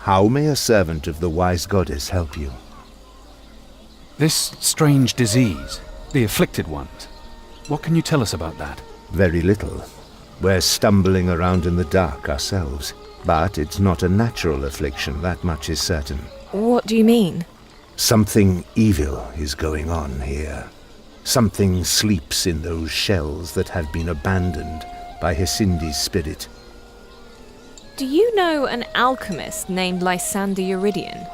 How may a servant of the wise goddess help you? This strange disease, the afflicted ones. What can you tell us about that? Very little. We're stumbling around in the dark ourselves. But it's not a natural affliction, that much is certain. What do you mean? Something evil is going on here. Something sleeps in those shells that have been abandoned by Hycindi's spirit. Do you know an alchemist named Lysander Eurydion?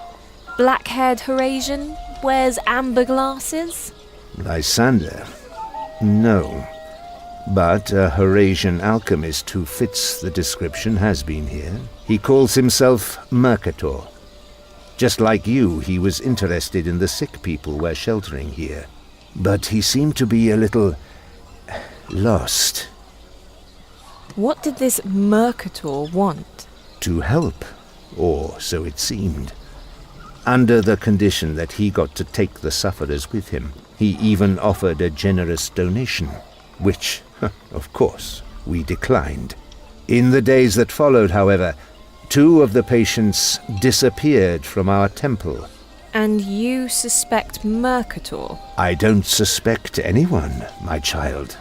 Black-haired Horasian, wears amber glasses? Lysander? No. But a Horasian alchemist who fits the description has been here. He calls himself Mercator. Just like you, he was interested in the sick people we're sheltering here. But he seemed to be a little lost. What did this Mercator want? To help, or so it seemed. Under the condition that he got to take the sufferers with him. He even offered a generous donation, which, of course, we declined. In the days that followed, however, 2 of the patients disappeared from our temple. And you suspect Mercator? I don't suspect anyone, my child.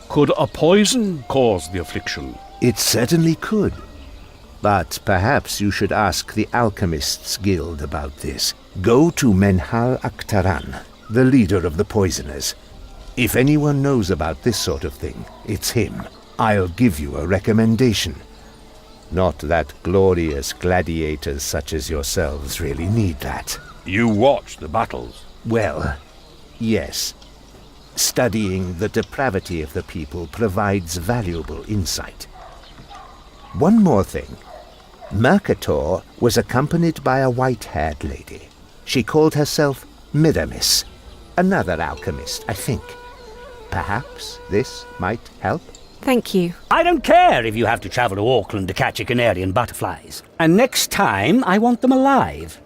Could a poison cause the affliction? It certainly could. But perhaps you should ask the Alchemists Guild about this. Go to Menhal Akhtaran, the leader of the poisoners. If anyone knows about this sort of thing, it's him. I'll give you a recommendation. Not that glorious gladiators such as yourselves really need that. You watch the battles? Well, yes. Studying the depravity of the people provides valuable insight. One more thing. Mercator was accompanied by a white-haired lady. She called herself Miramis. Another alchemist, I think. Perhaps this might help? Thank you. I don't care if you have to travel to Auckland to catch a Canarian butterflies. And next time, I want them alive.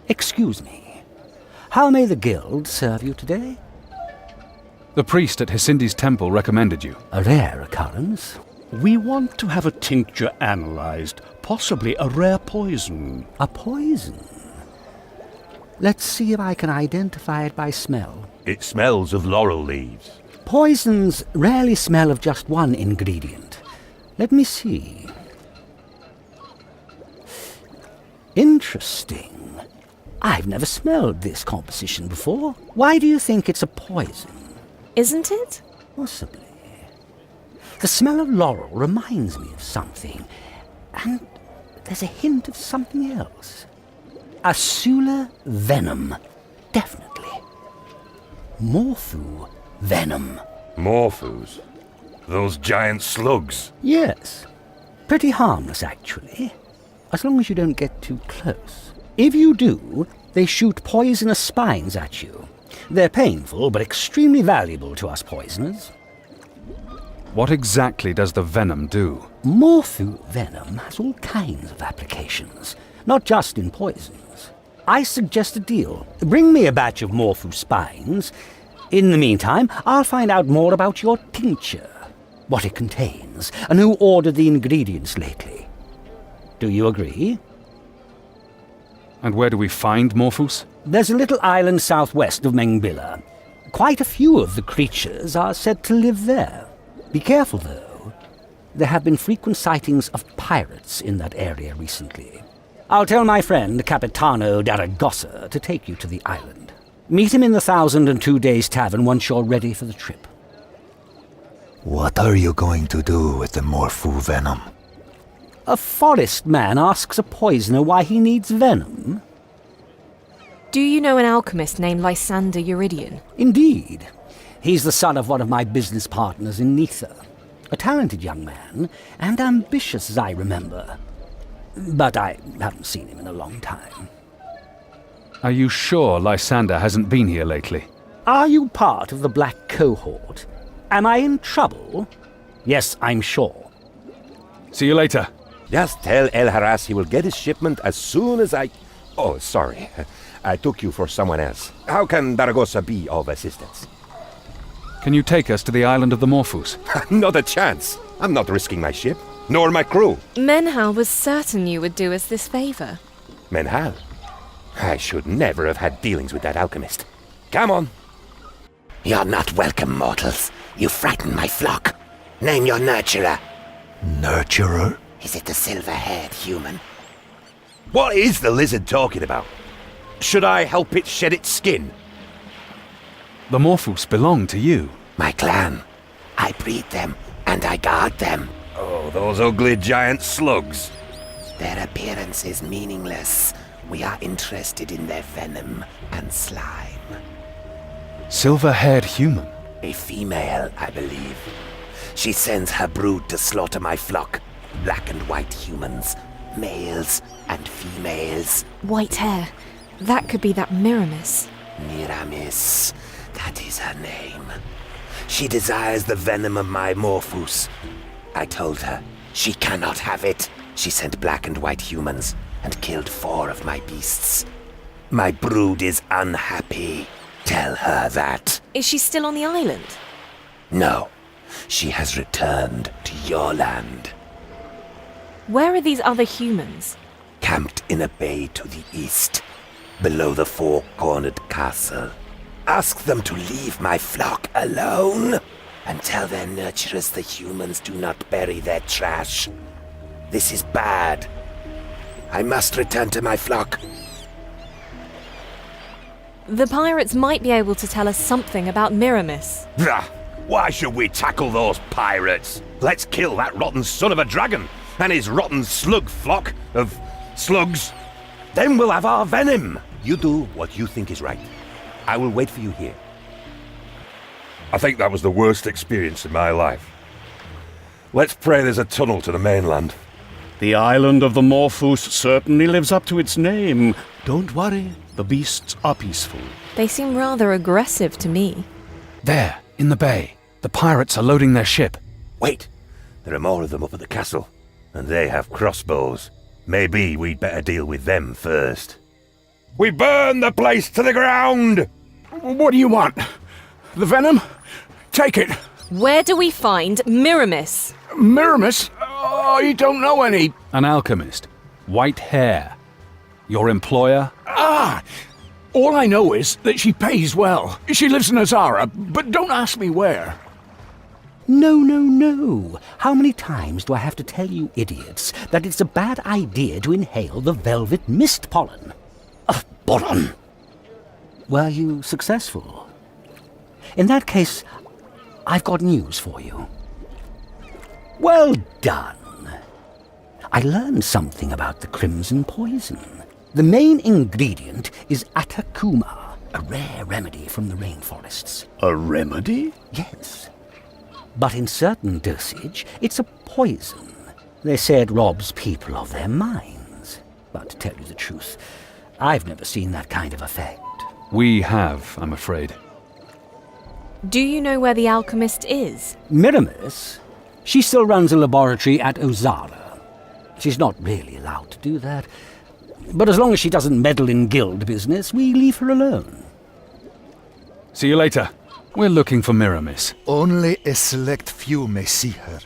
Excuse me. How may the guild serve you today? The priest at Hycindi's temple recommended you. A rare occurrence. We want to have a tincture analyzed, possibly a rare poison. A poison? Let's see if I can identify it by smell. It smells of laurel leaves. Poisons rarely smell of just one ingredient. Let me see. Interesting. I've never smelled this composition before. Why do you think it's a poison? Isn't it? Possibly. The smell of laurel reminds me of something, and there's a hint of something else. Asula venom. Definitely. Morphu venom. Morphus? Those giant slugs? Yes. Pretty harmless, actually. As long as you don't get too close. If you do, they shoot poisonous spines at you. They're painful, but extremely valuable to us poisoners. What exactly does the venom do? Morphu venom has all kinds of applications, not just in poisons. I suggest a deal. Bring me a batch of Morphu spines. In the meantime, I'll find out more about your tincture, what it contains, and who ordered the ingredients lately. Do you agree? And where do we find Morphus? There's a little island southwest of Mengbilla. Quite a few of the creatures are said to live there. Be careful, though. There have been frequent sightings of pirates in that area recently. I'll tell my friend Capitano d'Aragossa to take you to the island. Meet him in the 1002 Days Tavern once you're ready for the trip. What are you going to do with the Morphu venom? A forest man asks a poisoner why he needs venom? Do you know an alchemist named Lysander Eurydion? Indeed. He's the son of one of my business partners in Neither. A talented young man, and ambitious as I remember. But I haven't seen him in a long time. Are you sure Lysander hasn't been here lately? Are you part of the Black Cohort? Am I in trouble? Yes, I'm sure. See you later. Just tell El Haras he will get his shipment as soon as I... Oh, sorry. I took you for someone else. How can Daragossa be of assistance? Can you take us to the island of the Morphus? Not a chance. I'm not risking my ship. nor my crew. Menhal was certain you would do us this favour. Menhal? I should never have had dealings with that alchemist. Come on. You're not welcome, mortals. You frighten my flock. Name your nurturer. Nurturer? Is it the silver-haired human? What is the lizard talking about? Should I help it shed its skin? The Morphos belong to you. My clan. I breed them, and I guard them. Oh, those ugly giant slugs. Their appearance is meaningless. We are interested in their venom and slime. Silver-haired human. A female, I believe. She sends her brood to slaughter my flock. Black and white humans. Males and females. White hair. That could be that Miramis. Miramis. That is her name. She desires the venom of my Morphos. I told her she cannot have it. She sent black and white humans and killed 4 of my beasts. My brood is unhappy. Tell her that. Is she still on the island? No, she has returned to your land. Where are these other humans? Camped in a bay to the east, below the 4-cornered castle. Ask them to leave my flock alone, and tell their nurturers the humans do not bury their trash. This is bad. I must return to my flock. The pirates might be able to tell us something about Miramis. Why should we tackle those pirates? Let's kill that rotten son of a dragon and his rotten slug flock of slugs. Then we'll have our venom. You do what you think is right. I will wait for you here. I think that was the worst experience in my life. Let's pray there's a tunnel to the mainland. The island of the Morphos certainly lives up to its name. Don't worry, the beasts are peaceful. They seem rather aggressive to me. There, in the bay. The pirates are loading their ship. Wait, there are more of them up at the castle, and they have crossbows. Maybe we'd better deal with them first. We burn the place to the ground! What do you want? The venom? Take it. Where do we find Miramis? Miramis? I don't know any. An alchemist. White hair. Your employer? All I know is that she pays well. She lives in Azara, but don't ask me where. No. How many times do I have to tell you idiots that it's a bad idea to inhale the velvet mist pollen? Pollen! Were you successful? In that case, I've got news for you. Well done. I learned something about the crimson poison. The main ingredient is atacuma, a rare remedy from the rainforests. A remedy? Yes. But in certain dosage, it's a poison. They say it robs people of their minds. But to tell you the truth, I've never seen that kind of effect. We have, I'm afraid. Do you know where the alchemist is? Miramis? She still runs a laboratory at Ozara. She's not really allowed to do that. But as long as she doesn't meddle in guild business, we leave her alone. See you later. We're looking for Miramis. Only a select few may see her,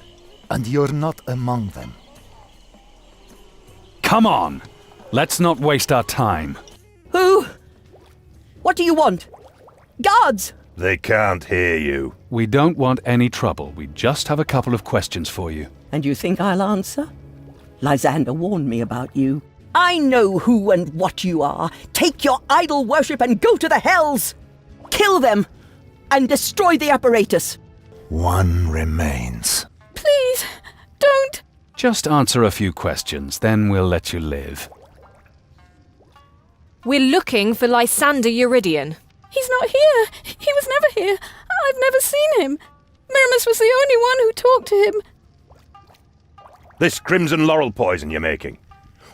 and you're not among them. Come on! Let's not waste our time. Who? What do you want? Guards! They can't hear you. We don't want any trouble. We just have a couple of questions for you. And you think I'll answer? Lysander warned me about you. I know who and what you are. Take your idol worship and go to the hells! Kill them! And destroy the apparatus! One remains. Please, don't! Just answer a few questions, then we'll let you live. We're looking for Lysander Euridian. He's not here. He was never here. I've never seen him. Miramis was the only one who talked to him. This crimson laurel poison you're making,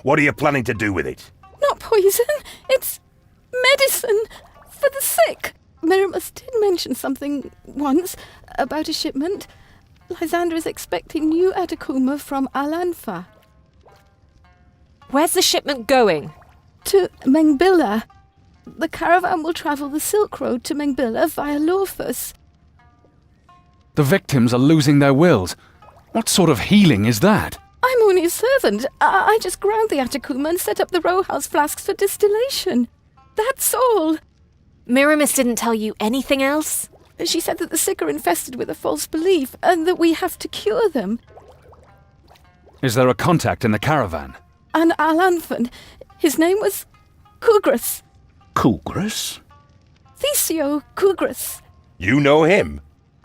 what are you planning to do with it? Not poison. It's medicine for the sick. Miramis did mention something once about a shipment. Lysander is expecting new Atacuma from Al-Anfa. Where's the shipment going? To Mengbilla. The caravan will travel the Silk Road to Mengbilla via Lorphus. The victims are losing their wills. What sort of healing is that? I'm only a servant. I just ground the Atacuma and set up the row house flasks for distillation. That's all. Miramis didn't tell you anything else? She said that the sick are infested with a false belief and that we have to cure them. Is there a contact in the caravan? An Al-Anfan. His name was Kugras. Kugras? Thecio Kugras. You know him?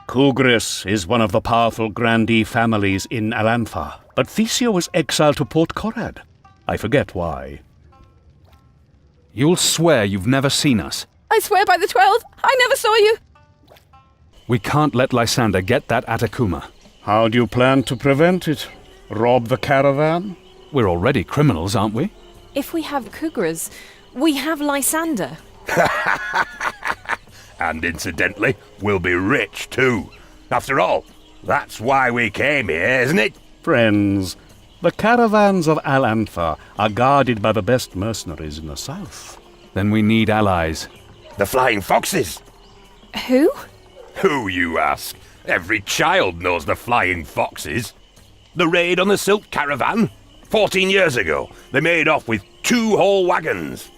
Kugras is one of the powerful grandee families in Alanfa, but Thecio was exiled to Port Corad. I forget why. You'll swear you've never seen us. I swear by the 12, I never saw you. We can't let Lysander get that Atacuma. How do you plan to prevent it? Rob the caravan? We're already criminals, aren't we? If we have Kugras, we have Lysander. And incidentally, we'll be rich too. After all, that's why we came here, isn't it? Friends, the caravans of Al-Anfa are guarded by the best mercenaries in the south. Then we need allies. The Flying Foxes. Who? Who, you ask? Every child knows the Flying Foxes. The raid on the Silk Caravan? 14 years ago, they made off with 2 whole wagons.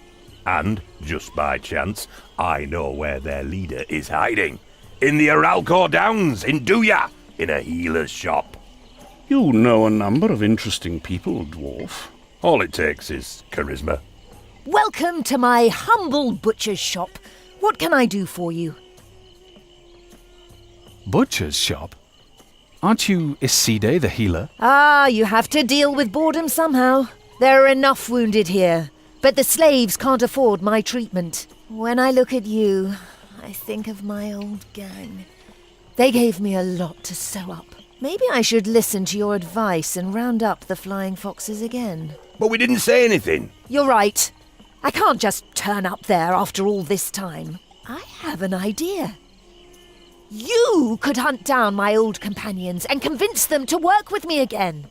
And, just by chance, I know where their leader is hiding. In the Aralcor Downs, in Duya, in a healer's shop. You know a number of interesting people, dwarf. All it takes is charisma. Welcome to my humble butcher's shop. What can I do for you? Butcher's shop? Aren't you Iside, the healer? Ah, you have to deal with boredom somehow. There are enough wounded here, but the slaves can't afford my treatment. When I look at you, I think of my old gang. They gave me a lot to sew up. Maybe I should listen to your advice and round up the Flying Foxes again. But we didn't say anything. You're right. I can't just turn up there after all this time. I have an idea. You could hunt down my old companions and convince them to work with me again.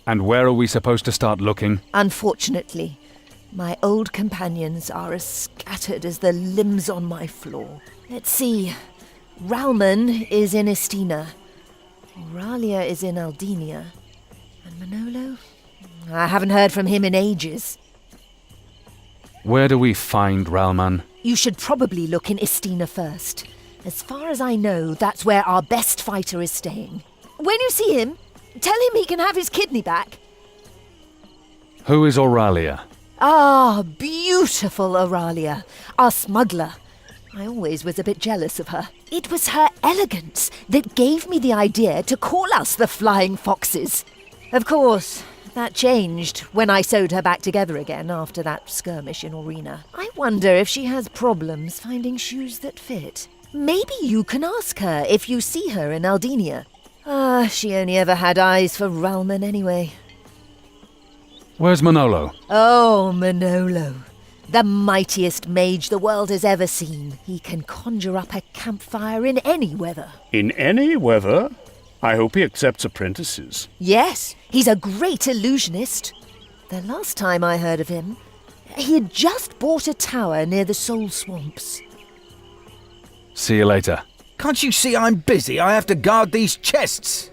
And where are we supposed to start looking? Unfortunately, my old companions are as scattered as the limbs on my floor. Let's see. Ralman is in Estina. Auralia is in Aldenia. And Manolo? I haven't heard from him in ages. Where do we find Ralman? You should probably look in Estina first. As far as I know, that's where our best fighter is staying. When you see him, tell him he can have his kidney back. Who is Auralia? Ah, beautiful Auralia, our smuggler. I always was a bit jealous of her. It was her elegance that gave me the idea to call us the Flying Foxes. Of course, that changed when I sewed her back together again after that skirmish in Aurena. I wonder if she has problems finding shoes that fit. Maybe you can ask her if you see her in Aldenia. She only ever had eyes for Ralman anyway. Where's Manolo? Oh, Manolo. The mightiest mage the world has ever seen. He can conjure up a campfire in any weather. In any weather? I hope he accepts apprentices. Yes, he's a great illusionist. The last time I heard of him, he had just bought a tower near the Soul Swamps. See you later. Can't you see I'm busy? I have to guard these chests.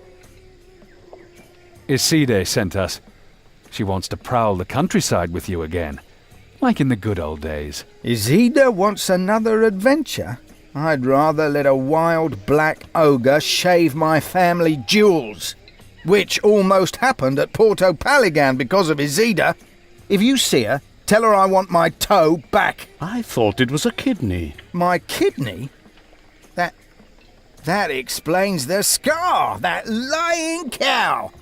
Iside sent us. She wants to prowl the countryside with you again, like in the good old days. Isida wants another adventure? I'd rather let a wild black ogre shave my family jewels, which almost happened at Porto Paligan because of Isida. If you see her, tell her I want my toe back. I thought it was a kidney. My kidney? That explains the scar, that lying cow.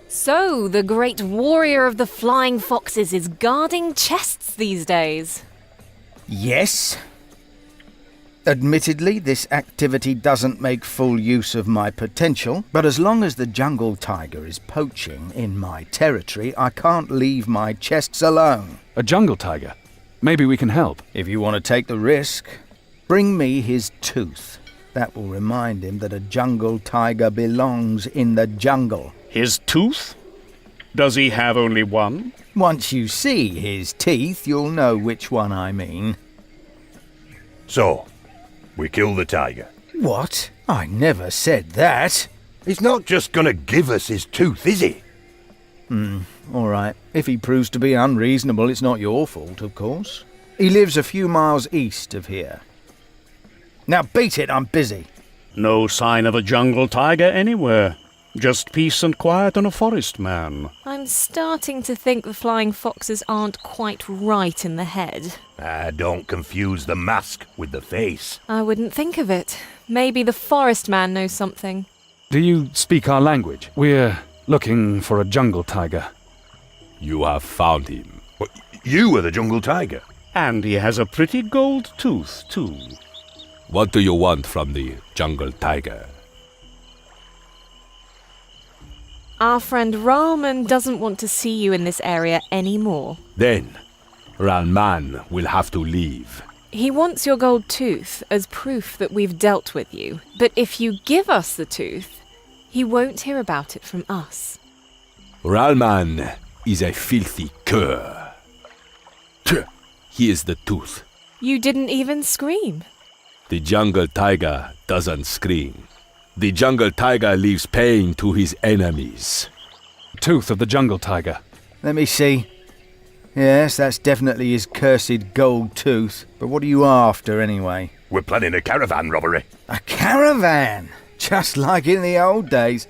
So, the great warrior of the Flying Foxes is guarding chests these days. Yes. Admittedly, this activity doesn't make full use of my potential, but as long as the jungle tiger is poaching in my territory, I can't leave my chests alone. A jungle tiger? Maybe we can help. If you want to take the risk, bring me his tooth. That will remind him that a jungle tiger belongs in the jungle. His tooth? Does he have only one? Once you see his teeth, you'll know which one I mean. So, we kill the tiger. What? I never said that. He's not just gonna give us his tooth, is he? All right. If he proves to be unreasonable, it's not your fault, of course. He lives a few miles east of here. Now beat it, I'm busy. No sign of a jungle tiger anywhere. Just peace and quiet and a forest man. I'm starting to think the flying foxes aren't quite right in the head. Don't confuse the mask with the face. I wouldn't think of it. Maybe the forest man knows something. Do you speak our language? We're looking for a jungle tiger. You have found him. What, you are the jungle tiger? And he has a pretty gold tooth, too. What do you want from the jungle tiger? Our friend Rahman doesn't want to see you in this area anymore. Then, Rahman will have to leave. He wants your gold tooth as proof that we've dealt with you. But if you give us the tooth, he won't hear about it from us. Rahman is a filthy cur. Here's the tooth. You didn't even scream. The jungle tiger doesn't scream. The jungle tiger leaves pain to his enemies. Tooth of the jungle tiger. Let me see. Yes, that's definitely his cursed gold tooth. But what are you after, anyway? We're planning a caravan robbery. A caravan? Just like in the old days.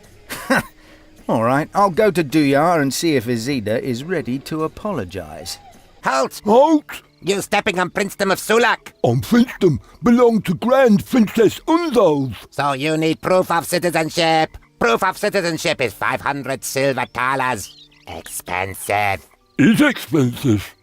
All right, I'll go to Duyar and see if Izida is ready to apologise. Halt! Halt! You stepping on Princedom of Sulak. Princedom belong to Grand Princess Unzals. So you need proof of citizenship. Proof of citizenship is 500 silver thalers. Expensive. It's expensive.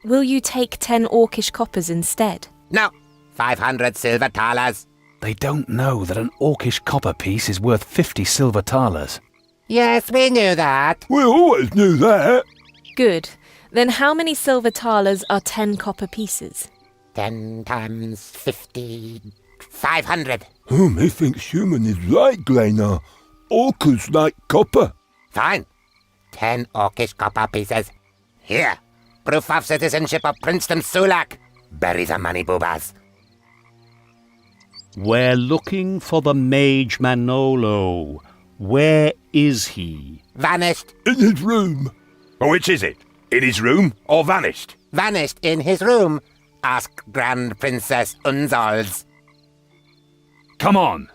Will you take 10 orcish coppers instead? No, 500 silver thalers. They don't know that an orcish copper piece is worth 50 silver thalers. Yes, we knew that. We always knew that. Good. Then how many silver thalers are 10 copper pieces? 10 times 50... 500. Methinks human is right, Gleina. Orcas like copper. Fine. 10 orcish copper pieces. Here. Proof of citizenship of Princedom Sulak. Bury the money, boobas. We're looking for the mage Manolo. Where is he? Vanished. In his room. Which is it? In his room or vanished? Vanished in his room. Ask Grand Princess Unzals. Come on!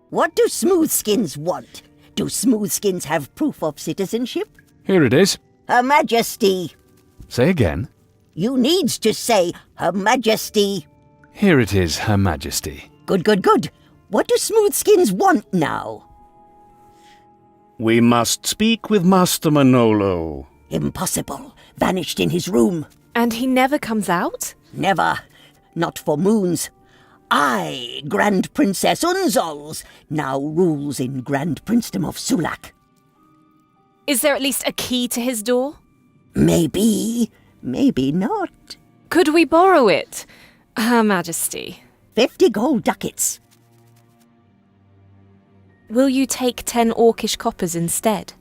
What do smoothskins want? Do smoothskins have proof of citizenship? Here it is. Her Majesty. Say again. You needs to say Her Majesty. Here it is, Her Majesty. Good, good, good. What do smoothskins want now? We must speak with Master Manolo. Impossible. Vanished in his room. And he never comes out? Never. Not for moons. I, Grand Princess Unzals, now rules in Grand Princedom of Sulak. Is there at least a key to his door? Maybe. Maybe not. Could we borrow it, Her Majesty? 50 gold ducats. Will you take 10 orcish coppers instead?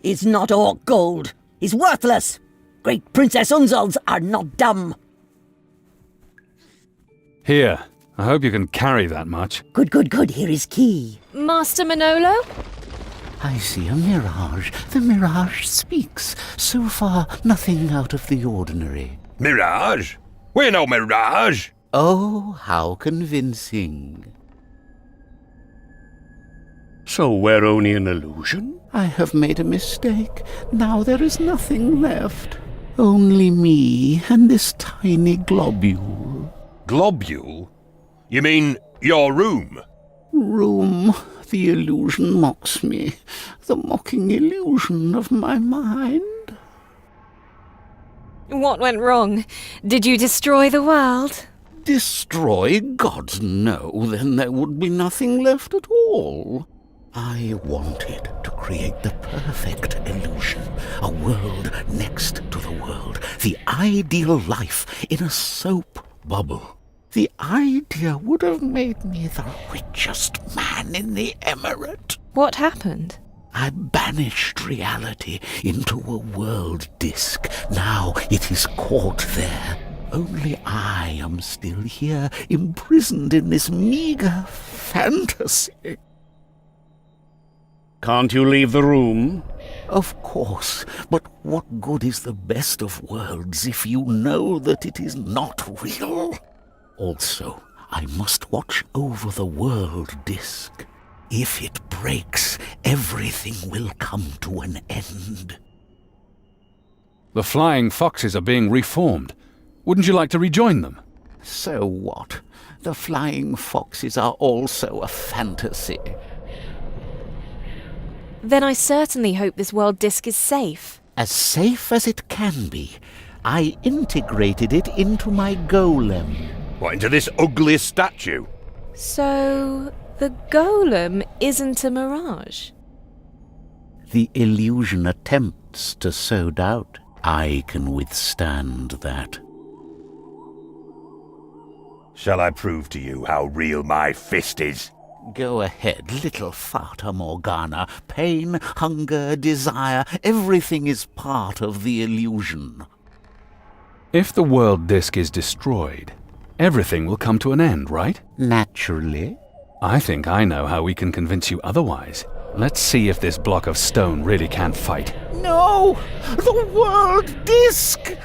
Is not orc gold. Is worthless. Great Princess Unzals are not dumb. Here. I hope you can carry that much. Good, good, good. Here is key. Master Manolo? I see a mirage. The mirage speaks. So far, nothing out of the ordinary. Mirage? We're no mirage. Oh, how convincing. So we're only an illusion? I have made a mistake. Now there is nothing left. Only me and this tiny globule. Globule? You mean your room? Room. The illusion mocks me. The mocking illusion of my mind. What went wrong? Did you destroy the world? Destroy? Gods, no. Then there would be nothing left at all. I wanted to create the perfect illusion. A world next to the world. The ideal life in a soap bubble. The idea would have made me the richest man in the emirate. What happened? I banished reality into a world disk. Now it is caught there. only I am still here, imprisoned in this meager fantasy. Can't you leave the room? Of course, but what good is the best of worlds if you know that it is not real? Also, I must watch over the world disk. If it breaks, everything will come to an end. The Flying Foxes are being reformed. Wouldn't you like to rejoin them? So what? The Flying Foxes are also a fantasy. Then I certainly hope this world disc is safe. As safe as it can be. I integrated it into my golem. What, into this ugly statue? So, the golem isn't a mirage? The illusion attempts to sow doubt. I can withstand that. Shall I prove to you how real my fist is? Go ahead, little Fata Morgana. Pain, hunger, desire, everything is part of the illusion. If the world disk is destroyed, everything will come to an end, right? Naturally. I think I know how we can convince you otherwise. Let's see if this block of stone really can't fight. No! The world disc!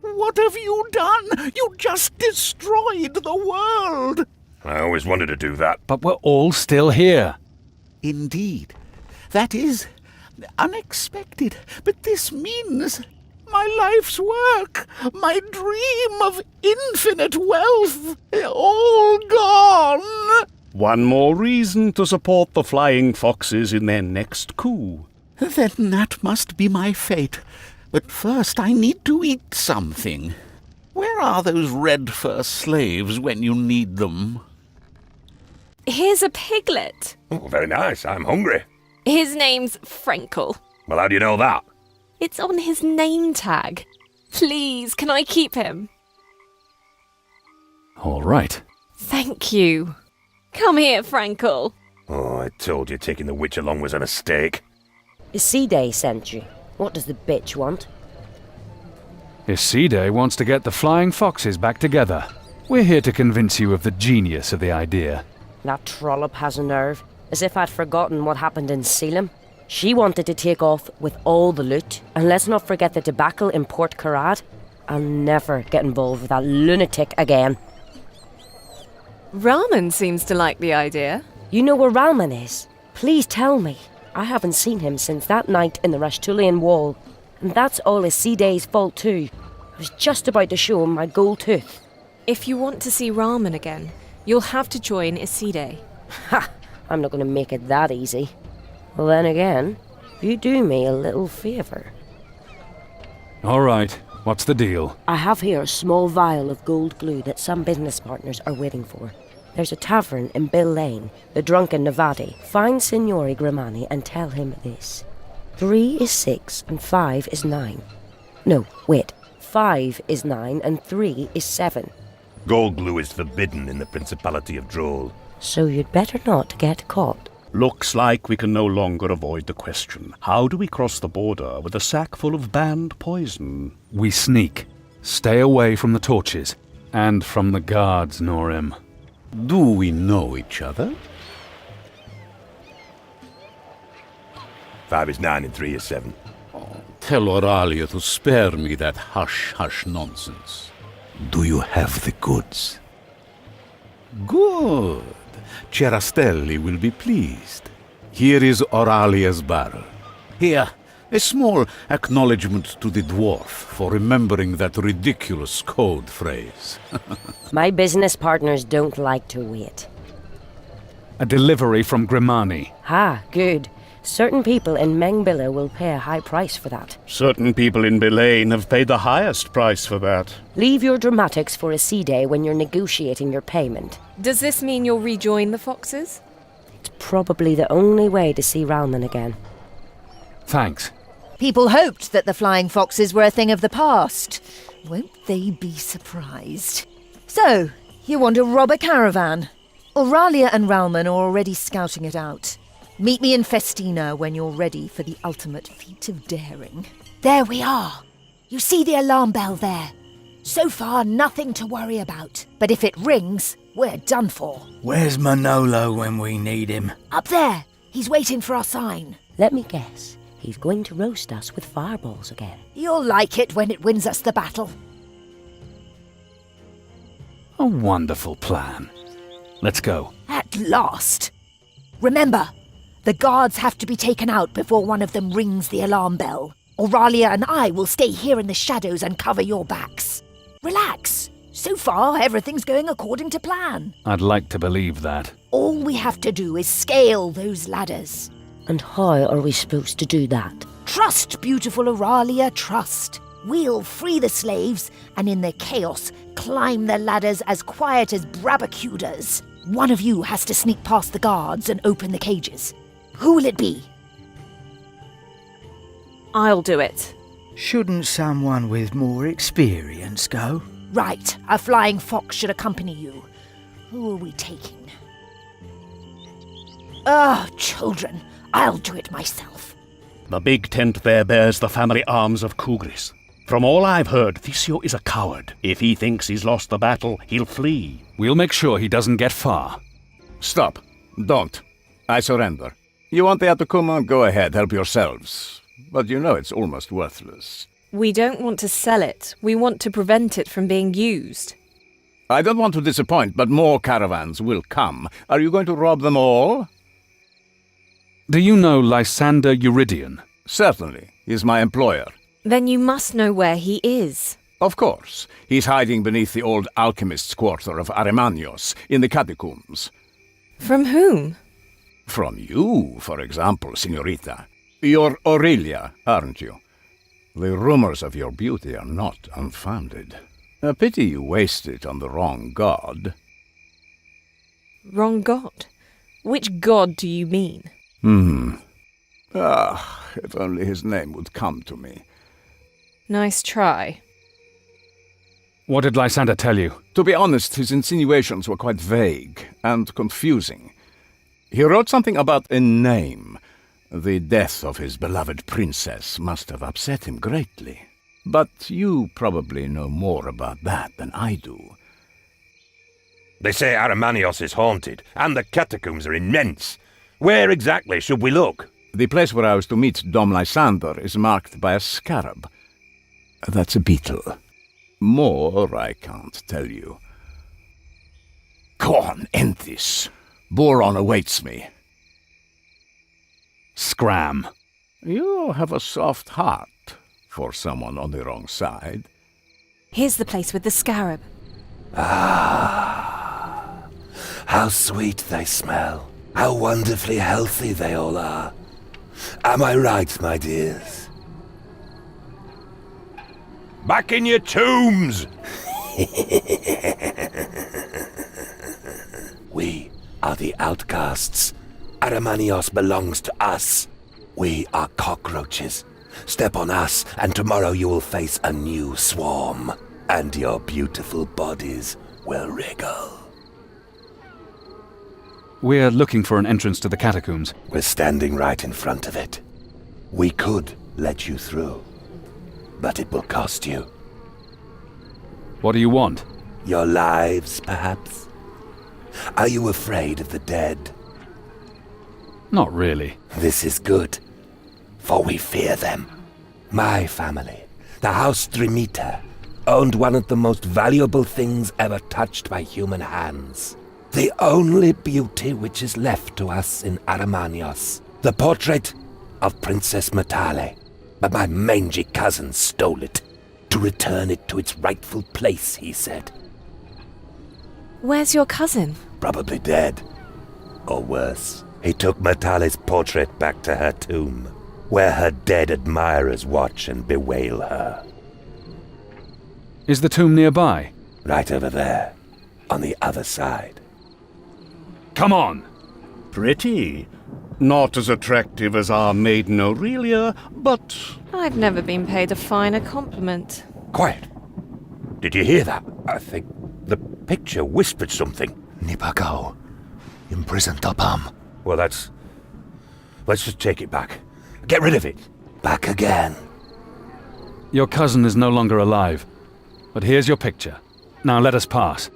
What have you done? You just destroyed the world! I always wanted to do that. But we're all still here. Indeed. That is unexpected, but this means my life's work, my dream of infinite wealth, all gone. One more reason to support the Flying Foxes in their next coup. Then that must be my fate. But first I need to eat something. Where are those red fur slaves when you need them? Here's a piglet. Oh, very nice. I'm hungry. His name's Frankel. Well, how do you know that? It's on his name tag. Please, can I keep him? All right. Thank you. Come here, Frankel. Oh, I told you taking the witch along was a mistake. Iside sent you. What does the bitch want? Iside wants to get the Flying Foxes back together. We're here to convince you of the genius of the idea. That trollop has a nerve. As if I'd forgotten what happened in Selim. She wanted to take off with all the loot. And let's not forget the debacle in Port Karad. I'll never get involved with that lunatic again. Rahman seems to like the idea. You know where Rahman is? Please tell me. I haven't seen him since that night in the Rashtulian Wall. And that's all Iside's fault too. I was just about to show him my gold tooth. If you want to see Rahman again, you'll have to join Iside. Ha! I'm not going to make it that easy. Well then again, you do me a little favour. All right, what's the deal? I have here a small vial of gold glue that some business partners are waiting for. There's a tavern in Bill Lane, the Drunken Navadi. Find Signore Grimani and tell him this. 3 is 6 and 5 is 9. No, wait. 5 is 9 and 3 is 7. Gold glue is forbidden in the Principality of Droll. So you'd better not get caught. Looks like we can no longer avoid the question. How do we cross the border with a sack full of banned poison? We sneak. Stay away from the torches. And from the guards, Norim. Do we know each other? 5 is 9 and 3 is 7. Tell Oralia to spare me that hush-hush nonsense. Do you have the goods? Good. Cherastelli will be pleased. Here is Oralia's barrel. Here, a small acknowledgement to the dwarf for remembering that ridiculous code phrase. My business partners don't like to wait. A delivery from Grimani. Ah, good. Certain people in Mengbilla will pay a high price for that. Certain people in Belane have paid the highest price for that. Leave your dramatics for Iside when you're negotiating your payment. Does this mean you'll rejoin the Foxes? It's probably the only way to see Ralman again. Thanks. People hoped that the Flying Foxes were a thing of the past. Won't they be surprised? So, you want to rob a caravan? Auralia and Ralman are already scouting it out. Meet me in Festina when you're ready for the ultimate feat of daring. There we are. You see the alarm bell there? So far, nothing to worry about. But if it rings, we're done for. Where's Manolo when we need him? Up there. He's waiting for our sign. Let me guess. He's going to roast us with fireballs again. You'll like it when it wins us the battle. A wonderful plan. Let's go. At last. Remember, the guards have to be taken out before one of them rings the alarm bell. Auralia and I will stay here in the shadows and cover your backs. Relax. So far, everything's going according to plan. I'd like to believe that. All we have to do is scale those ladders. And how are we supposed to do that? Trust, beautiful Auralia, trust. We'll free the slaves, and in the chaos, climb the ladders as quiet as Brabacuders. One of you has to sneak past the guards and open the cages. Who will it be? I'll do it. Shouldn't someone with more experience go? Right, a flying fox should accompany you. Who are we taking? Children, I'll do it myself. The big tent there bears the family arms of Kugris. From all I've heard, Theseus is a coward. If he thinks he's lost the battle, he'll flee. We'll make sure he doesn't get far. Stop. Don't. I surrender. You want the Atacuma? Go ahead, help yourselves. But you know it's almost worthless. We don't want to sell it. We want to prevent it from being used. I don't want to disappoint, but more caravans will come. Are you going to rob them all? Do you know Lysander Eurydion? Certainly. He's my employer. Then you must know where he is. Of course. He's hiding beneath the old alchemist's quarter of Arimanios, in the catacombs. From whom? From you, for example, Signorita. You're Aurelia, aren't you? The rumors of your beauty are not unfounded. A pity you waste it on the wrong god. Wrong god? Which god do you mean? If only his name would come to me. Nice try. What did Lysander tell you? To be honest, his insinuations were quite vague and confusing. He wrote something about a name. The death of his beloved princess must have upset him greatly. But you probably know more about that than I do. They say Arimanios is haunted, and the catacombs are immense. Where exactly should we look? The place where I was to meet Dom Lysander is marked by a scarab. That's a beetle. More I can't tell you. Go on, end this. Boron awaits me. Scram. You have a soft heart for someone on the wrong side. Here's the place with the scarab. Ah, how sweet they smell. How wonderfully healthy they all are. Am I right, my dears? Back in your tombs! We are the outcasts. Arimanios belongs to us. We are cockroaches. Step on us, and tomorrow you will face a new swarm. And your beautiful bodies will wriggle. We're looking for an entrance to the catacombs. We're standing right in front of it. We could let you through, but it will cost you. What do you want? Your lives, perhaps? Are you afraid of the dead? Not really. This is good, for we fear them. My family, the House Drimita, owned one of the most valuable things ever touched by human hands. The only beauty which is left to us in Arimanios. The portrait of Princess Matale. But my mangy cousin stole it. To return it to its rightful place, he said. Where's your cousin? Probably dead. Or worse. He took Matale's portrait back to her tomb, where her dead admirers watch and bewail her. Is the tomb nearby? Right over there, on the other side. Come on! Pretty. Not as attractive as our maiden Aurelia, but... I've never been paid a finer compliment. Quiet. Did you hear that? I think the picture whispered something. Nipakao. Imprisoned Topam. Well, let's just take it back. Get rid of it. Back again. Your cousin is no longer alive. But here's your picture. Now let us pass.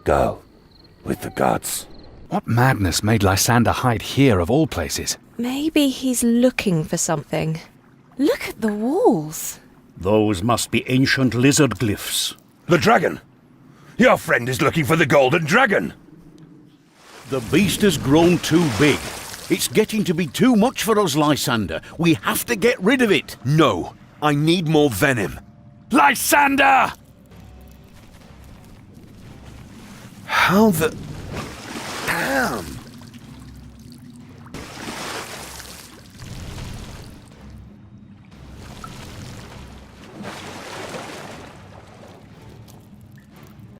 Go. With the gods. What madness made Lysander hide here of all places? Maybe he's looking for something. Look at the walls. Those must be ancient lizard glyphs. The dragon! Your friend is looking for the golden dragon! The beast has grown too big. It's getting to be too much for us, Lysander. We have to get rid of it. No, I need more venom. Lysander! How the... Damn!